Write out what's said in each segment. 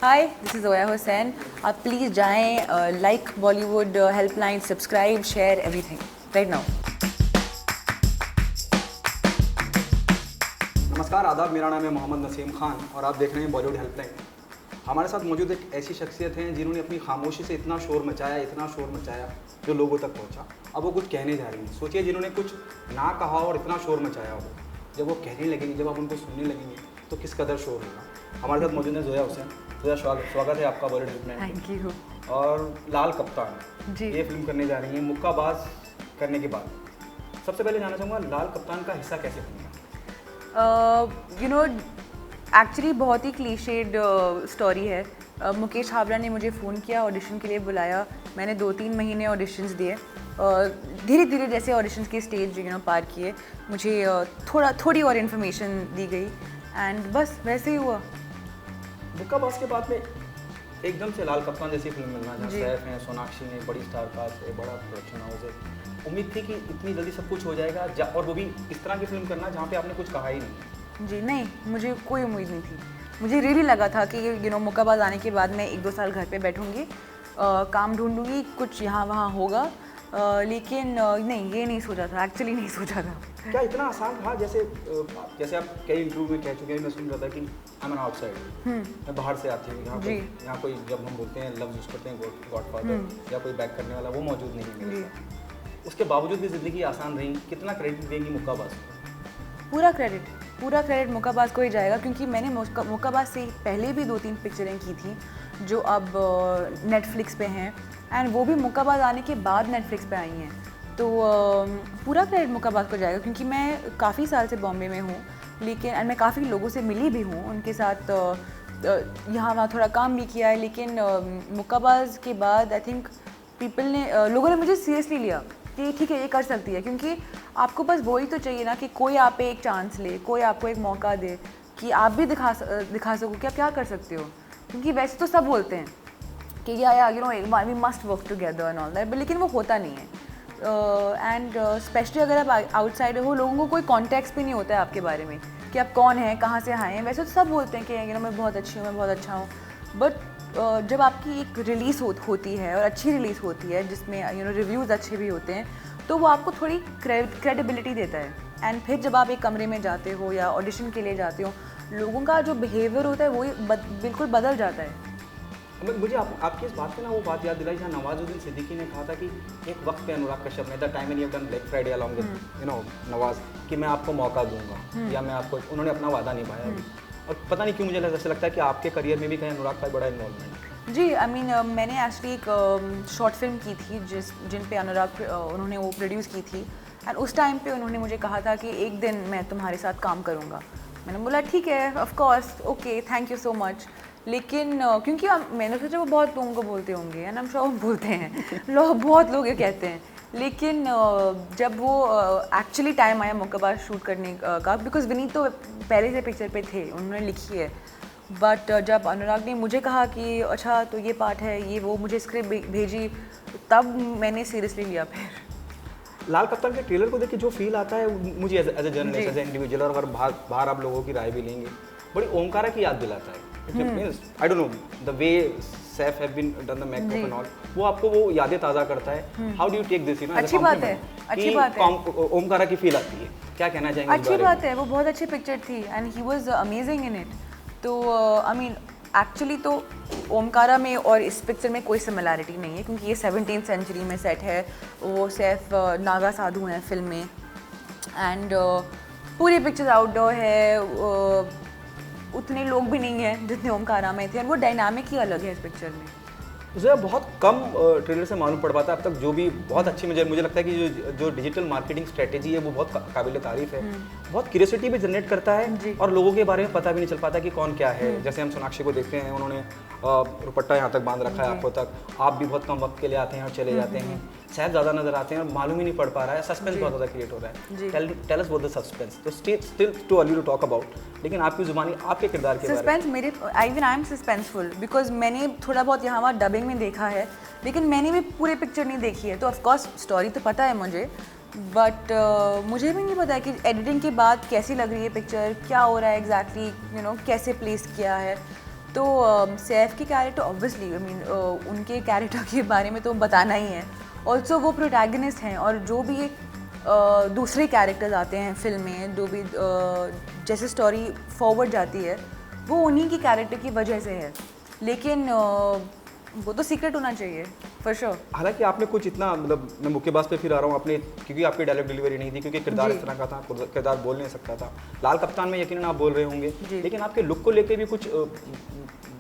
Hi, this is Zoya Hussain. आप please जाएं, like Bollywood helpline, subscribe, share everything right now. नमस्कार, आदाब। मेरा नाम है मोहम्मद नसीम खान और आप देख रहे हैं बॉलीवुड हेल्पलाइन। हमारे साथ मौजूद एक ऐसी शख्सियत हैं जिन्होंने अपनी खामोशी से इतना शोर मचाया जो लोगों तक पहुंचा। अब वो कुछ कहने जा रही हैं। सोचिए, जिन्होंने कुछ ना कहा और इतना शोर मचाया हो, जब वो कहने लगेंगे, जब आप उनको सुनने लगेंगे तो किस कदर शोर होगा। हमारे साथ मौजूद है जोया हुसैन। जोया, स्वागत है आपका बॉलीवुड हेल्पलाइन। Thank you. और लाल कप्तान जी। ये फिल्म करने जा रही हैं मुक्काबाज करने के बाद। सबसे पहले जानना चाहूँगा, लाल कप्तान का हिस्सा कैसे बनेगा? एक्चुअली बहुत ही क्लीशेड स्टोरी है। मुकेश हावड़ा ने मुझे फ़ोन किया, ऑडिशन के लिए बुलाया। मैंने 2-3 महीने ऑडिशंस दिए। धीरे धीरे जैसे ऑडिशंस के स्टेज पार किए, मुझे थोड़ी और इन्फॉर्मेशन दी गई एंड बस वैसे ही हुआ। मुक्काबाज के बाद में एकदम से लाल कप्तान जैसी फिल्म मिलना, जहाँ जी। सैफ हैं, सोनाक्षी ने, बड़ी स्टार कास्ट है, बड़ा प्रोडक्शन हाउस है। उम्मीद थी कि इतनी जल्दी सब कुछ हो जाएगा, और वो भी इस तरह की फिल्म करना जहाँ पे आपने कुछ कहा ही नहीं। जी नहीं, मुझे कोई उम्मीद नहीं थी। मुझे रियली लगा था कि मुक्काबाज आने के बाद मैं 1-2 साल घर पे बैठूंगी, काम ढूंढूंगी, कुछ यहाँ वहाँ होगा, लेकिन नहीं, ये नहीं सोचा था, एक्चुअली नहीं सोचा था। क्या इतना आसान था? जैसे आप कई इंटरव्यू में कह चुके हैं, मैं सुन रहा था कि आई एम एन आउटसाइडर, मैं बाहर से आती हूँ, यहाँ कोई जब हम बोलते हैं लफ्ज़ यूज़ करते हैं गॉडफादर या कोई बैक करने वाला, वो मौजूद नहीं है मेरे साथ। उसके बावजूद भी ज़िंदगी आसान रही। कितना क्रेडिट देंगी मुक्काबाज? पूरा क्रेडिट मुक्काबाज को ही जाएगा, क्योंकि मैंने मुक्काबाज से पहले भी 2-3 पिक्चरें की थी जो अब नेटफ्लिक्स पे हैं, एंड वो भी मुक्काबाज आने के बाद नेटफ्लिक्स पे आई हैं। तो पूरा क्रेडिट मुक्काबाज को जाएगा, क्योंकि मैं काफ़ी साल से बॉम्बे में हूँ, लेकिन मैं काफ़ी लोगों से मिली भी हूँ, उनके साथ यहाँ वहाँ थोड़ा काम भी किया है, लेकिन मुक्काबाज के बाद आई थिंक लोगों ने मुझे सीरियसली लिया कि ठीक है, ये कर सकती है। क्योंकि आपको बस वही तो चाहिए ना कि कोई आप पे एक चांस ले, कोई आपको एक मौका दे कि आप भी दिखा सको कि आप क्या कर सकते हो। क्योंकि वैसे तो सब बोलते हैं कि we must work together and all that, लेकिन वो होता नहीं है। एंड स्पेशली अगर आप आउटसाइडर हो, लोगों को कोई कॉन्टेक्स्ट भी नहीं होता है आपके बारे में कि आप कौन हैं, कहाँ से आए हैं। वैसे तो सब बोलते हैं कि मैं बहुत अच्छी हूँ, मैं बहुत अच्छा हूँ, बट जब आपकी एक रिलीज़ होती है और अच्छी रिलीज़ होती है, जिसमें रिव्यूज़ अच्छे भी होते हैं, तो वो आपको थोड़ी क्रेडिबिलिटी देता है। एंड फिर जब आप एक कमरे में जाते हो या ऑडिशन के लिए जाते हो, लोगों का जो बिहेवियर होता है वो बिल्कुल बदल जाता है। मुझे आपकी इस बात पे ना वो बात याद दिलाई जहाँ नवाजुद्दीन सिद्दीकी ने कहा था कि एक वक्त पे अनुराग कश्यप ने the time and you have done black Friday along with Nawaz, कि मैं आपको मौका दूंगा या मैं आपको, उन्होंने अपना वादा निभाया। और पता नहीं क्यों मुझे ऐसा लगता है कि आपके करियर में भी कहीं अनुराग का बड़ा इन्वॉल्वमेंट। जी, आई मीन मैंने एक्चुअली एक शॉर्ट फिल्म की थी जिन पे अनुराग उन्होंने वो प्रोड्यूस की थी, एंड उस टाइम पे उन्होंने मुझे कहा था कि एक दिन मैं तुम्हारे साथ काम करूँगा। मैंने बोला ठीक है, of course, okay, thank you so much. लेकिन क्योंकि मैंने सोचा वो बहुत लोगों को बोलते होंगे, एंड हम श्योर बोलते हैं बहुत लोग ये कहते हैं। लेकिन जब वो एक्चुअली टाइम आया मुक्काबाज शूट करने का, बिकॉज विनीत तो पहले से पिक्चर पे थे, उन्होंने लिखी है, बट जब अनुराग ने मुझे कहा कि अच्छा तो ये पार्ट है, ये वो, मुझे स्क्रिप्ट भेजी, तब मैंने सीरियसली लिया। फिर लाल कप्तान के ट्रेलर को देख के जो फील आता है मुझे as a journalist, as a individual, और अगर बाहर आप लोगों की राय भी लेंगे, बड़ी ओमकारा की याद दिलाता है। I don't know the way Saif have been done the makeup and all, वो आपको वो यादें ताज़ा करता है। How do you take this? अच्छी बात है, अच्छी बात है। ओमकारा की फील आती है, क्या कहना चाहेंगे? अच्छी बात है, वो बहुत अच्छी पिक्चर थी and he was amazing in it. तो आई मीन एक्चुअली तो ओमकारा में और इस पिक्चर में कोई सिमिलैरिटी नहीं है, क्योंकि ये 17th सेंचुरी में सेट है। वो सैफ नागा साधु हैं फिल्म में, एंड पूरी पिक्चर आउटडोर है, उतने लोग भी नहीं हैं जितने ओमकारा में थे, और वो डायनामिक ही अलग है इस पिक्चर में। मुझे बहुत कम ट्रेलर से मालूम पड़ पाता है अब तक, जो भी बहुत अच्छी मुझे लगता है कि जो डिजिटल मार्केटिंग स्ट्रेटेजी है वो बहुत काबिल तारीफ है। बहुत क्यूरियोसिटी भी जनरेट करता है और लोगों के बारे में पता भी नहीं चल पाता कि कौन क्या है। जैसे हम सोनाक्षी को देखते हैं, उन्होंने दुपट्टा यहाँ तक बांध रखा है आंखों तक, आप भी बहुत कम वक्त के लिए आते हैं और चले जाते हैं। शायद ज़्यादा नजर आते हैं और मालूम ही नहीं पड़ पा रहा है, सस्पेंस बहुत ज़्यादा क्रिएट हो रहा है। Tell us about the suspense. तो still too early to talk about, लेकिन आपकी जुबानी आपके किरदार के बारे में। Even I am suspenseful because मैंने थोड़ा बहुत यहाँ वहाँ डबिंग में देखा है, लेकिन मैंने भी पूरी पिक्चर नहीं देखी है। तो ऑफकोर्स स्टोरी तो पता है मुझे, बट मुझे भी नहीं पता है कि एडिटिंग के बाद कैसी लग रही है पिक्चर, क्या हो रहा है एग्जैक्टली, कैसे प्लेस किया है। तो सैफ की कैरेक्टर ऑब्वियसली आई मीन उनके कैरेक्टर के बारे में तो बताना ही है। ऑल्सो वो प्रोटैगनिस्ट हैं और जो भी दूसरे कैरेक्टर्स आते हैं फिल्म में, जो भी जैसे स्टोरी फॉरवर्ड जाती है वो उन्हीं की कैरेक्टर की वजह से है, लेकिन वो तो सीक्रेट होना चाहिए फॉर श्योर। हालांकि आपने कुछ इतना मतलब, मैं मुक्केबाज पे फिर आ रहा हूँ, आपने क्योंकि आपकी डायलॉग डिलीवरी नहीं थी, क्योंकि किरदार इस तरह का था, किरदार बोल नहीं सकता था। लाल कप्तान में यकीनन आप बोल रहे होंगे, लेकिन आपके लुक को लेके भी कुछ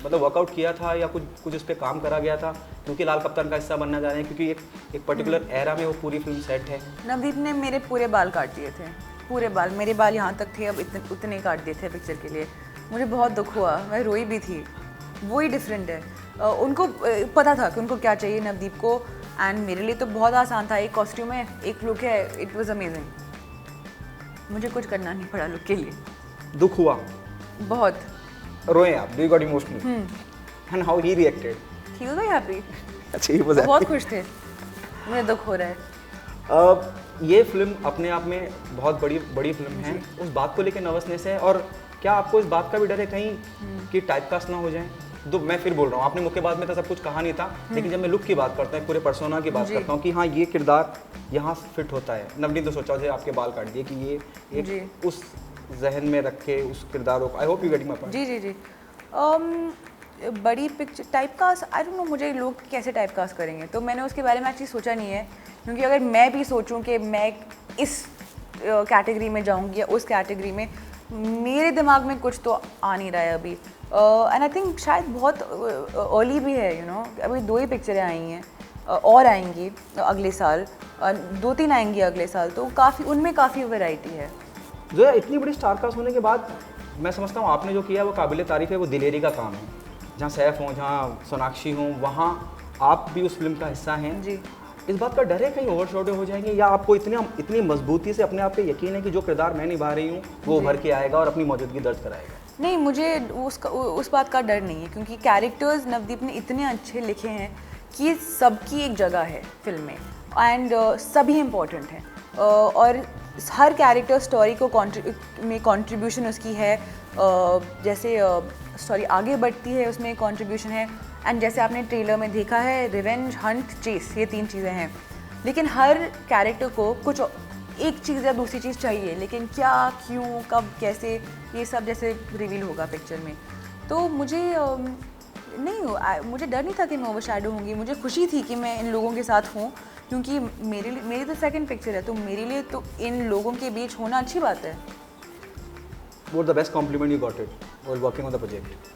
मतलब वर्कआउट किया था या कुछ उस पर काम करा गया था, क्योंकि लाल कप्तान का हिस्सा बनना चाह रहे हैं, क्योंकि एक पर्टिकुलर एरा में वो पूरी फिल्म सेट है। नवदीप ने मेरे पूरे बाल काट दिए थे, पूरे बाल, मेरे बाल यहाँ तक थे, अब उतने काट दिए थे पिक्चर के लिए। मुझे बहुत दुख हुआ, मैं रोई भी थी। वही डिफरेंट है, उनको पता था कि उनको क्या चाहिए नवदीप को, एंड मेरे लिए तो बहुत आसान था। एक कॉस्ट्यूम है, एक लुक है, इट वाज अमेजिंग। मुझे कुछ करना नहीं पड़ा लुक के लिए। दुख हुआ बहुत। रोए आप? Do you got emotional? And how he reacted? He was very happy. अच्छा, ही वाज बहुत खुश थे। मुझे दुख हो रहा है। ये फिल्म अपने आप में बहुत बड़ी फिल्म है, उस बात को लेकर नर्वसनेस है, और क्या आपको इस बात का भी डर है कहीं कि टाइपकास्ट ना हो जाए? तो मैं फिर बोल रहा हूँ, आपने मुक्केबाज में तो सब कुछ कहा नहीं था, लेकिन जब मैं लुक की बात करता हूँ, पूरे पर्सोना की बात करता हूँ कि हाँ ये किरदार यहाँ फिट होता है। नवनीत तो सोचा थे आपके बाल काट दिए कि ये एक उस जहन में रखे उस किरदारों को। I hope you getting my point. जी। बड़ी picture typecast, I don't know मुझे लोग कैसे टाइपकास्ट करेंगे, तो मैंने उसके बारे में एक्चुअली सोचा नहीं है, क्योंकि अगर मैं भी सोचूं कि मैं इस कैटेगरी में जाऊंगी या उस कैटेगरी में, मेरे दिमाग में कुछ तो आ नहीं रहा है अभी। एंड आई थिंक शायद बहुत अर्ली भी है, यू नो, अभी 2 ही पिक्चरें आई हैं, और आएंगी अगले साल, 2-3 आएंगी अगले साल, तो उनमें काफ़ी वैरायटी है। जो है इतनी बड़ी स्टारकास्ट होने के बाद मैं समझता हूँ आपने जो किया वो काबिल तारीफ़ है, वो दिलेरी का काम है। जहाँ सैफ हों, जहाँ सोनाक्षी हों, वहाँ आप भी उस फिल्म का हिस्सा हैं जी। इस बात का डर है कहीं ओवरशैडो हो जाएंगे, या आपको इतनी मजबूती से अपने आप पे यकीन है कि जो किरदार मैं निभा रही हूँ वो उभर के आएगा और अपनी मौजूदगी दर्ज कराएगा? नहीं, मुझे उस बात का डर नहीं है, क्योंकि कैरेक्टर्स नवदीप ने इतने अच्छे लिखे हैं कि सबकी एक जगह है फिल्म में, एंड सभी इम्पोर्टेंट हैं, और हर कैरेक्टर स्टोरी को में कंट्रीब्यूशन उसकी है। जैसे स्टोरी आगे बढ़ती है उसमें कंट्रीब्यूशन है, एंड जैसे आपने ट्रेलर में देखा है, रिवेंज, हंट, चेस, ये 3 चीज़ें हैं, लेकिन हर कैरेक्टर को कुछ एक चीज़ या दूसरी चीज़ चाहिए, लेकिन क्या, क्यों, कब, कैसे, ये सब जैसे रिवील होगा पिक्चर में। तो मुझे मुझे डर नहीं था कि मैं ओवरशैडो होंगी, मुझे खुशी थी कि मैं इन लोगों के साथ हूँ, क्योंकि मेरी तो सेकंड पिक्चर है, तो मेरे लिए तो इन लोगों के बीच होना अच्छी बात है। What the best compliment you got it while working on the project?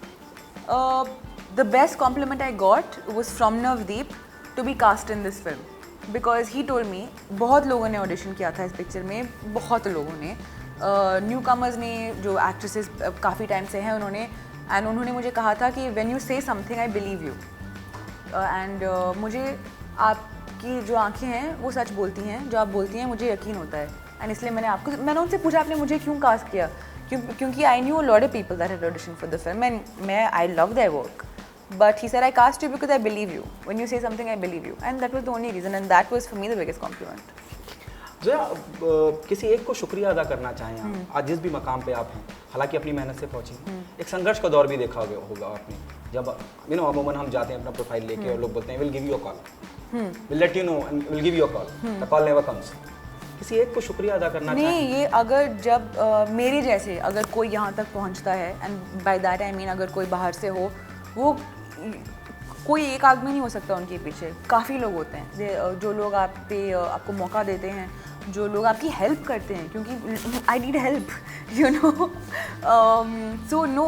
The best compliment I got was from Navdeep to be cast in this film, because he told me, बहुत लोगों ने ऑडिशन किया था इस picture में, बहुत लोगों ने, न्यू कमर्स ने, जो एक्ट्रेसेस काफ़ी टाइम से हैं उन्होंने मुझे कहा था कि when you say something I believe you, and मुझे आपकी जो आंखें हैं वो सच बोलती हैं, जो आप बोलती हैं मुझे यकीन होता है, एंड इसलिए मैंने उनसे पूछा आपने मुझे क्यों कास्ट किया, क्योंकि I knew a lot of people that had audition for the film, and मैं I love their work, but he said I cast you because I believe you, when you say something I believe you, and that was the only reason, and that was for me the biggest compliment. जो किसी एक को शुक्रिया अदा करना चाहें आप, आज जिस भी मकाम पे आप हैं, हालांकि अपनी मेहनत से पहुंची, एक संघर्ष का दौर भी देखा होगा आपने, जब अमूमन हम जाते हैं अपना प्रोफाइल लेके और लोग बोलते हैं will give you a call, will let you know and will give you a call, the call never comes. किसी एक को शुक्रिया अदा करना नहीं, चाहें? ये अगर जब मेरे जैसे अगर कोई यहाँ तक पहुँचता है, and by that I mean अगर कोई बाहर से हो, वो कोई एक आदमी नहीं हो सकता उनके पीछे, काफ़ी लोग होते हैं जो लोग आपको मौका देते हैं, जो लोग आपकी हेल्प करते हैं, क्योंकि I need help, you know, so no,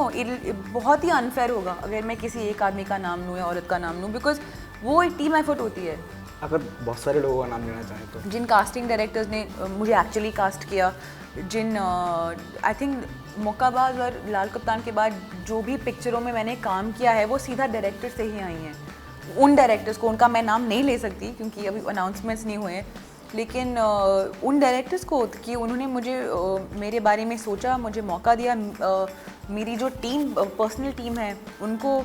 बहुत ही अनफेयर होगा अगर मैं किसी एक आदमी का नाम लूँ या औरत का नाम लूँ, बिकॉज वो एक टीम एफर्ट होती है। अगर बहुत सारे लोगों का नाम लेना चाहें तो जिन कास्टिंग डायरेक्टर्स ने मुझे एक्चुअली कास्ट किया, जिन आई थिंक मुक्काबाज और लाल कप्तान के बाद जो भी पिक्चरों में मैंने काम किया है वो सीधा डायरेक्टर से ही आई हैं। उन डायरेक्टर्स को, उनका मैं नाम नहीं ले सकती क्योंकि अभी अनाउंसमेंट्स नहीं हुए हैं, लेकिन उन डायरेक्टर्स को कि उन्होंने मुझे मेरे बारे में सोचा, मुझे मौका दिया, मेरी जो टीम, पर्सनल टीम है, उनको,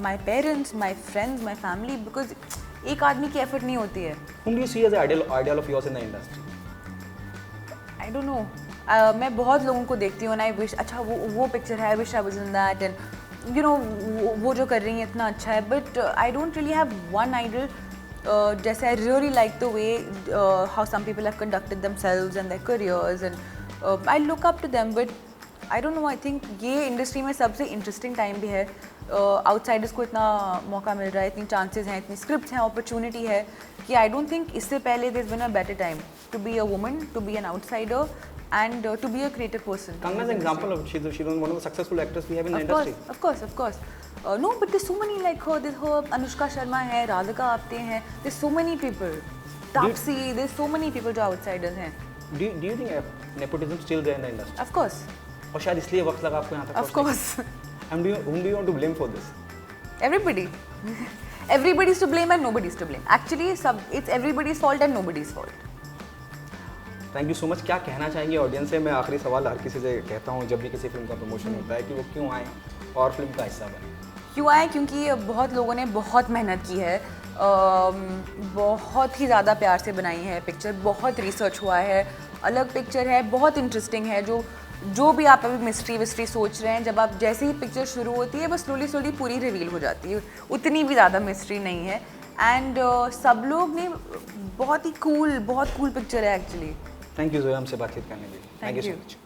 my parents, my friends, my family, because एक आदमी की एफर्ट नहीं होती है। Whom do you see as an ideal of yours in the industry? I don't know. मैं बहुत लोगों को देखती हूँ, आई विश अच्छा वो पिक्चर है, I wish I was in that, and you know वो जो कर रही है इतना अच्छा है, but I don't really have one idol. जैसे I really like the way how some people have conducted themselves and their careers, and I look up to them, but I don't know, I think ये industry में सबसे interesting time भी है. Outsiders को इतना मौका मिल रहा है, इतनी चांसेस हैं, इतनी स्क्रिप्ट्स हैं, अपॉर्चुनिटी है कि आई डोंट थिंक इससे पहले there is been a better time to be a woman, to be an outsider, and to be a creative person. Kangana is an example of she's one of the successful actors we have in the industry. Of course. No, but there's so many like her. There's her, Anushka Sharma है, Radhika Apte हैं. There's so many people. Taapsee. There's so many people जो outsiders हैं. Do you think nepotism still there in the industry? Of course. और शायद इसलिए वक्त लगा आपको यहाँ तक. Of course. And whom do you want to blame for this? Everybody. Everybody's to blame and nobody's to blame. Actually, it's everybody's fault and nobody's fault. Thank you so much. क्या कहना चाहेंगे ऑडियंस से? मैं आखिरी सवाल हर किसी से कहता हूँ जब भी किसी फिल्म का प्रमोशन होता है कि वो क्यों आए और फिल्म का हिस्सा बने. क्यों आए? क्योंकि बहुत लोगों ने बहुत मेहनत की है, बहुत ही ज़्यादा प्यार से बनाई है पिक्चर, बहुत रिसर्च हुआ है, अलग पिक्चर है, बहुत इंटरेस्टिंग है. जो भी आप अभी मिस्ट्री सोच रहे हैं, जब आप जैसे ही पिक्चर शुरू होती है बस स्लोली पूरी रिवील हो जाती है, उतनी भी ज़्यादा मिस्ट्री नहीं है. एंड सब लोग ने बहुत कूल पिक्चर है एक्चुअली. थैंक यू जोया हमसे बातचीत करने के लिए. Thank you so much.